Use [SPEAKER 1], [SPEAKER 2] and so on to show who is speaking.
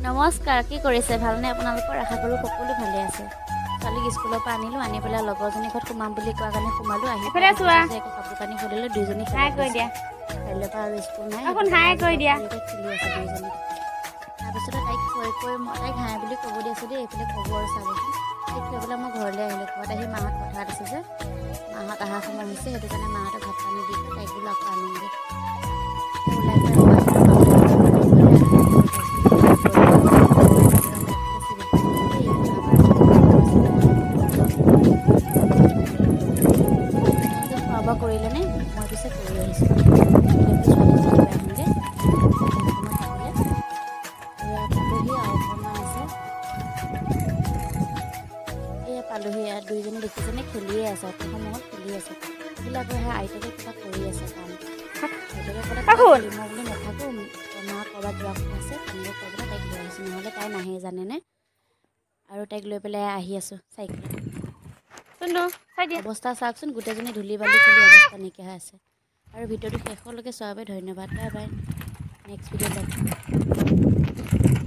[SPEAKER 1] নমস্কাৰ, কি কৰিছে? ভালনে আপোনালোকৰ? আশা কৰোঁ সকলো ভালে আছে। ছোৱালীক স্কুলৰ পৰা আনিলোঁ, আনি পেলাই লগৰজনী ঘৰত সোমাম বুলি কোৱা কাৰণে সোমালোঁ। আহি পেলাই একো কাপোৰ কানি খুলিলোঁ, দুইজনী কাইলৈৰ পৰা আৰু স্কুল নাই। খেলি আছে দুইজনী। তাৰপিছতে তাইক তাইক হাই বুলি ক'ব দি আছোঁ দেই, এইফালে ক'ব আৰু চাবচোন। তাইক থৈ পেলাই মই ঘৰলৈ আহিলোঁ। ঘৰত আহি মাহঁত পথাৰত আছে যে, মাহঁত অহা সময় হৈছে, সেইটো কাৰণে মাহঁতক ভাত পানী দি পেলাই তাইক বোলো আকৌ আনোগৈ। ওলাই যাই খোৱা বোৱা কৰিলেনে? মই পিছে কৰি আহিছোঁ। ছোৱালীজনীক লৈ আহোঁগৈ সময় থাকিলে। পালোহি আৰু অকণমান আছে। এয়া পালোহি, ইয়াত দুইজনী দেখিছেনে? খেলিয়ে আছে, অকণমান খেলি আছে। আহিলে আকৌ সেয়া আইতাকে কিবা কৰি আছে কাম। আইতাকে ক'লে মই বোলো নাথাকোঁ, মা ক'ৰবাত যোৱা কথা আছে, তেনেকৈ কৈ পেলাই তাইক লৈ আহিছোঁ। নহ'লে তাই নাহে জানেনে? আৰু তাইক লৈ পেলাই আহি আছোঁ চাইকেলত। অৱস্থা চাওকচোন, গোটেইজনী ধূলি বালি খেলি অৱস্থা নাইকিয়া হৈ আছে। আৰু ভিডিঅ'টো শেষলৈকে চোৱাৰ বাবে ধন্যবাদ। বাই বাই, নেক্সট ভিডিঅ'ত লগ পাম।